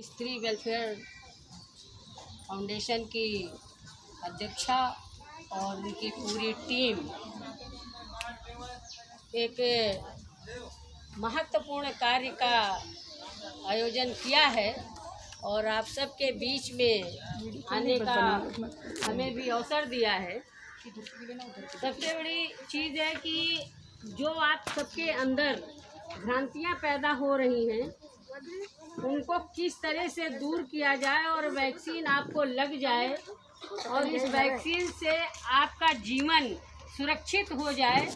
स्त्री welfare foundation की अध्यक्षा और उनकी पूरी टीम एक महत्वपूर्ण कार्य का आयोजन किया है और आप सबके बीच में आने का हमें भी अवसर दिया है। सबसे बड़ी चीज़ है कि जो आप सबके अंदर भ्रांतियां पैदा हो रही हैं उनको किस तरह से दूर किया जाए और वैक्सीन आपको लग जाए और इस वैक्सीन से आपका जीवन सुरक्षित हो जाए,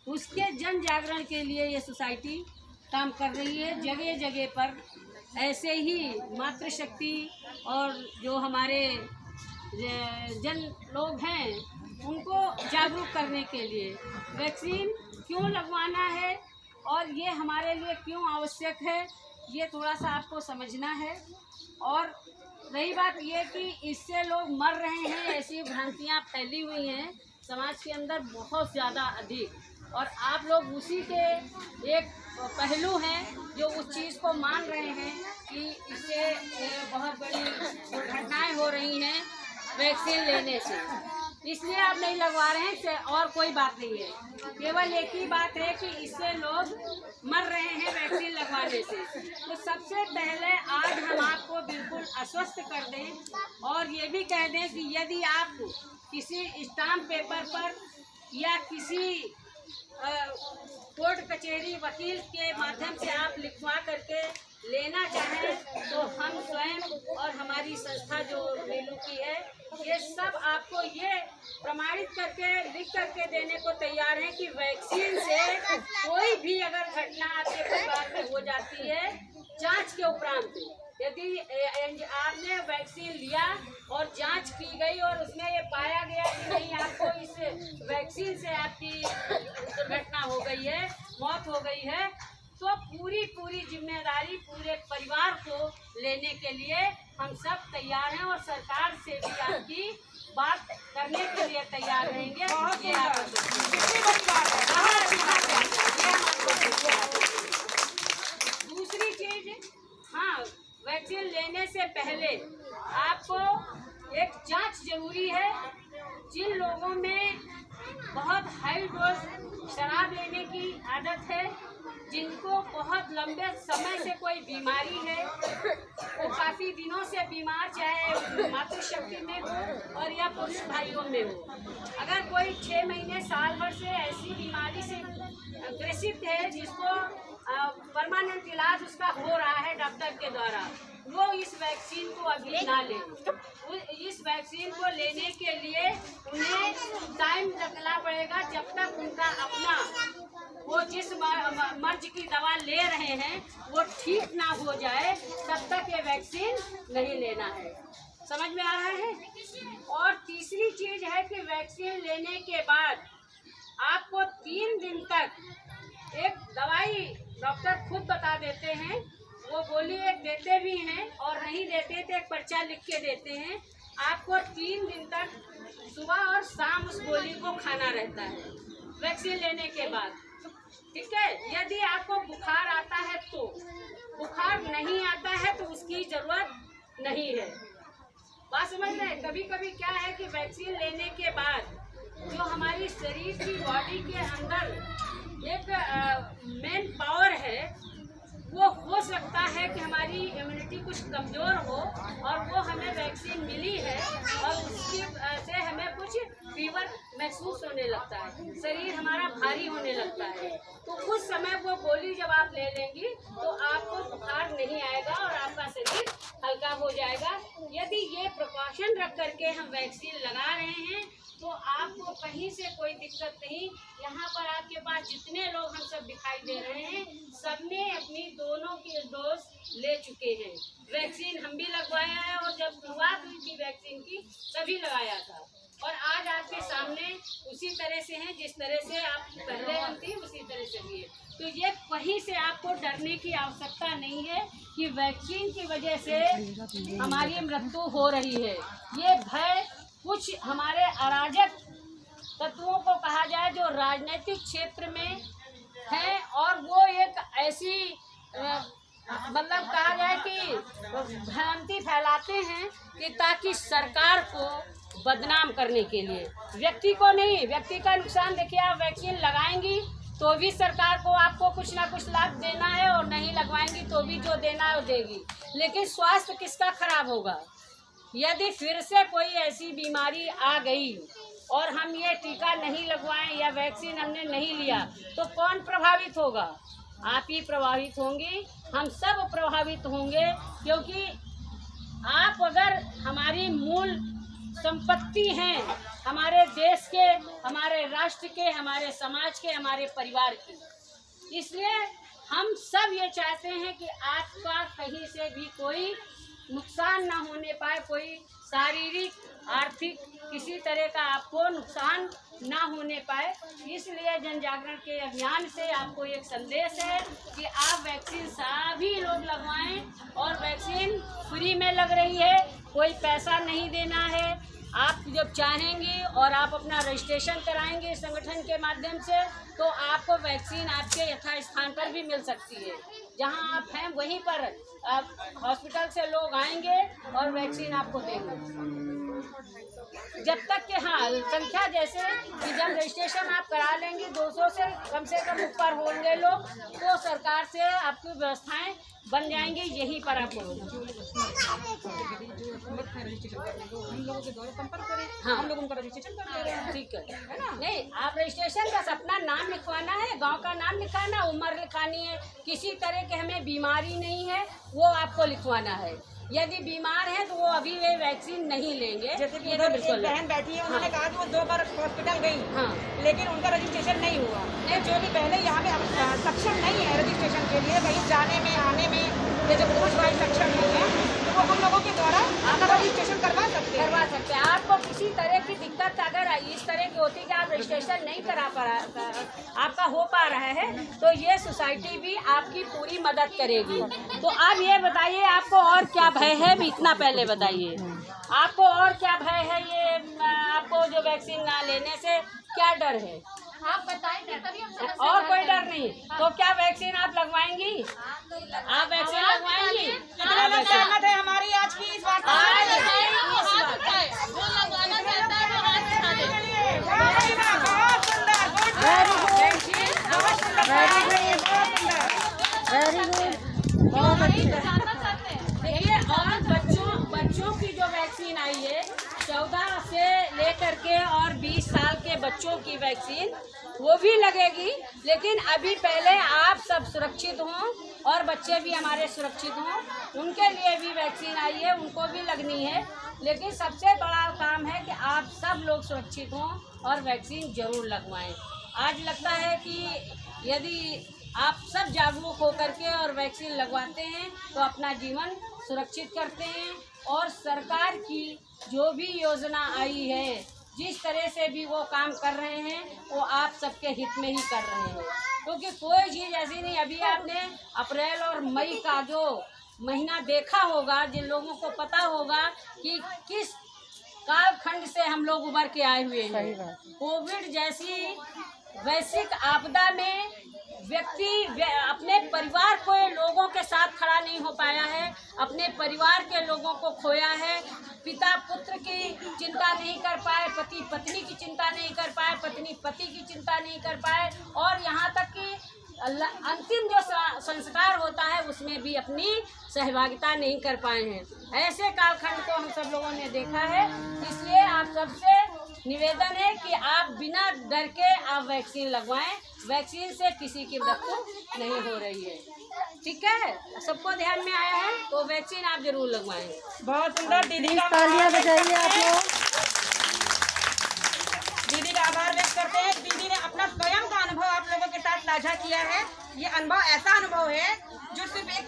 उसके जन जागरण के लिए ये सोसाइटी काम कर रही है। जगह जगह पर ऐसे ही मातृशक्ति और जो हमारे जन लोग हैं उनको जागरूक करने के लिए वैक्सीन क्यों लगवाना है और ये हमारे लिए क्यों आवश्यक है, ये थोड़ा सा आपको समझना है। और रही बात ये कि इससे लोग मर रहे हैं, ऐसी भ्रांतियाँ फैली हुई हैं समाज के अंदर बहुत ज़्यादा अधिक, और आप लोग उसी के एक पहलू हैं जो उस चीज़ को मान रहे हैं कि इससे बहुत बड़ी दुर्घटनाएं हो रही हैं वैक्सीन लेने से, इसलिए आप नहीं लगवा रहे हैं। और कोई बात नहीं है, केवल एक ही बात है कि इससे लोग मर रहे हैं वैक्सीन लगवाने से। तो सबसे पहले आज हम आपको बिल्कुल आश्वस्त कर दें और ये भी कह दें कि यदि आप किसी स्टाम्प पेपर पर या किसी कोर्ट कचहरी वकील के माध्यम से आप लिखवा करके लेना चाहें तो हम स्वयं और हमारी संस्था जो नीलू की है ये सब आपको ये प्रमाणित करके लिख करके देने को तैयार है कि वैक्सीन से कोई भी अगर घटना आपके परिवार में हो जाती है, जांच के उपरांत यदि आपने वैक्सीन लिया और जांच की गई और उसमें ये पाया गया कि नहीं आपको इस वैक्सीन से आपकी दुर्घटना हो गई है, मौत हो गई है, तो पूरी जिम्मेदारी पूरे परिवार को लेने के लिए हम सब तैयार हैं और सरकार से भी आपकी बात करने के लिए तैयार रहेंगे। दूसरी चीज, हाँ, वैक्सीन लेने से पहले आपको एक जांच जरूरी है। जिन लोगों में बहुत हाई डोज शराब लेने की आदत है, जिनको बहुत लंबे समय से कोई बीमारी है, वो काफ़ी दिनों से बीमार, चाहे मातृशक्ति में हो और या पुरुष भाइयों में हो, अगर कोई 6 महीने साल भर से ऐसी बीमारी से ग्रसित है जिसको परमानेंट इलाज उसका हो रहा है डॉक्टर के द्वारा, वो इस वैक्सीन को अभी ना ले। इस वैक्सीन को लेने के लिए उन्हें टाइम रखना पड़ेगा जब तक उनका अपना वो जिस मर्ज की दवा ले रहे हैं वो ठीक ना हो जाए, तब तक ये वैक्सीन नहीं लेना है। समझ में आ रहा है? और तीसरी चीज है कि वैक्सीन लेने के बाद आपको 3 दिन तक एक दवाई डॉक्टर खुद बता देते हैं, वो गोली एक देते भी हैं और नहीं देते तो एक पर्चा लिख के देते हैं। आपको 3 दिन तक सुबह और शाम उस गोली को खाना रहता है वैक्सीन लेने के बाद, ठीक है। यदि आपको बुखार आता है तो, बुखार नहीं आता है तो उसकी जरूरत नहीं है। बात समझ रहे हैं? कभी कभी क्या है कि वैक्सीन लेने के बाद जो हमारी शरीर की बॉडी के अंदर एक मेन पावर है, वो हो सकता है कि हमारी इम्यूनिटी कुछ कमज़ोर हो और वो हमें वैक्सीन मिली है और उसकी से हमें कुछ फीवर महसूस होने लगता है, शरीर हमारा भारी होने लगता है, तो उस समय वो गोली जब आप ले लेंगी तो आपको बुखार नहीं आएगा और आपका शरीर हल्का हो जाएगा। यदि ये प्रिकॉशन रख करके हम वैक्सीन लगा रहे हैं तो आपको कहीं से कोई दिक्कत नहीं। यहाँ पर आपके पास जितने लोग हम सब दिखाई दे रहे हैं, सबने अपनी दोनों की डोज ले चुके हैं। वैक्सीन हम भी लगवाया है और जब शुरुआत हुई थी वैक्सीन की तभी लगाया था, और आज आपके सामने उसी तरह से हैं जिस तरह से आप पहले हम थी उसी तरह से भी है। तो ये कहीं से आपको डरने की आवश्यकता नहीं है कि वैक्सीन की वजह से हमारी मृत्यु हो रही है। ये भय कुछ हमारे अराजक तत्वों को कहा जाए जो राजनीतिक क्षेत्र में है, और वो एक ऐसी मतलब कहा जाए कि भ्रांति फैलाते हैं कि ताकि सरकार को बदनाम करने के लिए, व्यक्ति को नहीं। व्यक्ति का नुकसान देखिए, आप वैक्सीन लगाएंगी तो भी सरकार को आपको कुछ ना कुछ लाभ देना है, और नहीं लगवाएंगी तो भी जो देना है वो देगी। लेकिन स्वास्थ्य किसका खराब होगा? यदि फिर से कोई ऐसी बीमारी आ गई और हम ये टीका नहीं लगवाएं या वैक्सीन हमने नहीं लिया तो कौन प्रभावित होगा? आप ही प्रभावित होंगी, हम सब प्रभावित होंगे। क्योंकि आप अगर हमारी मूल संपत्ति हैं, हमारे देश के, हमारे राष्ट्र के, हमारे समाज के, हमारे परिवार की, इसलिए हम सब ये चाहते हैं कि आपका कहीं से भी कोई नुकसान ना होने पाए, कोई शारीरिक, आर्थिक किसी तरह का आपको नुकसान ना होने पाए। इसलिए जन जागरण के अभियान से आपको एक संदेश है कि आप वैक्सीन सभी लोग लगवाएं, और वैक्सीन फ्री में लग रही है, कोई पैसा नहीं देना है। आप जब चाहेंगी और आप अपना रजिस्ट्रेशन कराएंगे संगठन के माध्यम से तो आपको वैक्सीन आपके यथा स्थान पर भी मिल सकती है। जहां आप हैं वहीं पर हॉस्पिटल से लोग आएंगे और वैक्सीन आपको देंगे। जब तक कि हाँ संख्या जैसे कि जब रजिस्ट्रेशन आप करा लेंगी 200 से कम ऊपर होंगे लोग, तो सरकार से आपकी व्यवस्थाएं बन जाएंगी। यहीं पर आपको हम लोगों के द्वारा संपर्क करें, हाँ, हम लोग उनका रजिस्ट्रेशन कर दे रहे हैं। ठीक है ना? नहीं, आप रजिस्ट्रेशन बस अपना नाम लिखवाना है, गांव का नाम लिखाना, उम्र लिखानी है, किसी तरह के हमें बीमारी नहीं है वो आपको लिखवाना है। यदि बीमार है तो वो अभी वे वैक्सीन नहीं लेंगे। जैसे कि उधर एक बहन बैठी है, उन्होंने कहा कि वो 2 बार हॉस्पिटल गई, हाँ, लेकिन उनका रजिस्ट्रेशन नहीं हुआ। जो भी पहले यहाँ पे सक्षम नहीं है रजिस्ट्रेशन के लिए, कहीं जाने में आने में, जैसे पुरुष भाई सक्षम नहीं है, तो वो हम लोगों के द्वारा आपका रजिस्ट्रेशन करवा सकते हैं। आपको किसी तरह की दिक्कत अगर इस तरह की होती है कि आप रजिस्ट्रेशन नहीं करा पा आपका हो पा रहा है, तो ये सोसाइटी भी आपकी पूरी मदद करेगी। तो आप ये बताइए आपको और क्या भय है? भी इतना पहले बताइए आपको और क्या भय है? ये आपको जो वैक्सीन ना लेने से क्या डर है? आप बताएंगे तभी हम और कोई डर नहीं, तो क्या वैक्सीन आप लगवाएंगी? आप वैक्सीन लगवाएंगी? कितने लोग सहमत है हमारी आज की इस वार्ता देखिए, और बच्चों की जो वैक्सीन आई है 14 से लेकर के और 20 साल के बच्चों की वैक्सीन वो भी लगेगी। लेकिन अभी पहले आप सब सुरक्षित हों और बच्चे भी हमारे सुरक्षित हों, उनके लिए भी वैक्सीन आई है, उनको भी लगनी है। लेकिन सबसे बड़ा काम है कि आप सब लोग सुरक्षित हों और वैक्सीन जरूर लगवाएं। आज लगता है कि यदि आप सब जागरूक होकर के और वैक्सीन लगवाते हैं तो अपना जीवन सुरक्षित करते हैं, और सरकार की जो भी योजना आई है, जिस तरह से भी वो काम कर रहे हैं, वो आप सबके हित में ही कर रहे हैं। क्योंकि कोई चीज़ ऐसी नहीं, अभी आपने अप्रैल और मई का जो महीना देखा होगा, जिन लोगों को पता होगा कि किस कालखंड से हम लोग उभर के आए हुए हैं। कोविड जैसी वैश्विक आपदा में व्यक्ति अपने परिवार को लोगों के साथ खड़ा नहीं हो पाया है, अपने परिवार के लोगों को खोया है। पिता पुत्र की चिंता नहीं कर पाए, पति पत्नी की चिंता नहीं कर पाए, पत्नी पति की चिंता नहीं कर पाए, और यहाँ तक कि अंतिम जो संस्कार होता है उसमें भी अपनी सहभागिता नहीं कर पाए हैं। ऐसे कालखंड को हम सब लोगों ने देखा है। इसलिए आप सबसे निवेदन है कि आप बिना डर के आप वैक्सीन लगवाएं। वैक्सीन से किसी की मृत्यु नहीं हो रही है। ठीक है, सबको ध्यान में आया है तो वैक्सीन आप जरूर लगवाएं। बहुत सुंदर दीदी का तालियां बजाइए आप लोग। दीदी का आभार व्यक्त करते हैं। दीदी ने अपना स्वयं का अनुभव आप लोगों के साथ साझा किया है। ये अनुभव ऐसा अनुभव है जो सिर्फ एक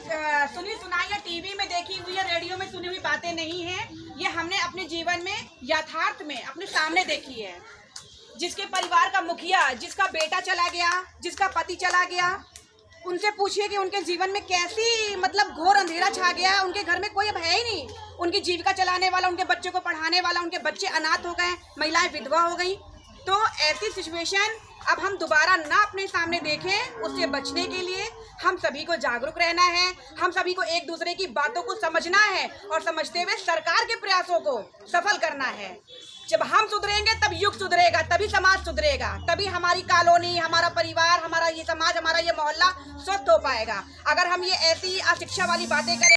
सुनी सुनाई या टीवी में देखी हुई या रेडियो में सुनी हुई बातें नहीं है। ये हमने अपने जीवन में यथार्थ में अपने सामने देखी है। जिसके परिवार का मुखिया, जिसका बेटा चला गया, जिसका पति चला गया, उनसे पूछिए कि उनके जीवन में कैसी मतलब घोर अंधेरा छा गया। उनके घर में कोई अब है ही नहीं, उनकी जीविका चलाने वाला, उनके बच्चों को पढ़ाने वाला। उनके बच्चे अनाथ हो गए, महिलाएं विधवा हो गई। तो ऐसी सिचुएशन अब हम दोबारा ना अपने सामने देखें। उससे बचने के लिए हम सभी को जागरूक रहना है, हम सभी को एक दूसरे की बातों को समझना है और समझते हुए सरकार के प्रयासों को सफल करना है। जब हम सुधरेंगे तब युग सुधरेगा, तभी समाज सुधरेगा, तभी हमारी कॉलोनी, हमारा परिवार, हमारा ये समाज, हमारा ये मोहल्ला स्वस्थ हो पाएगा। अगर हम ये ऐसी अशिक्षा वाली बातें करें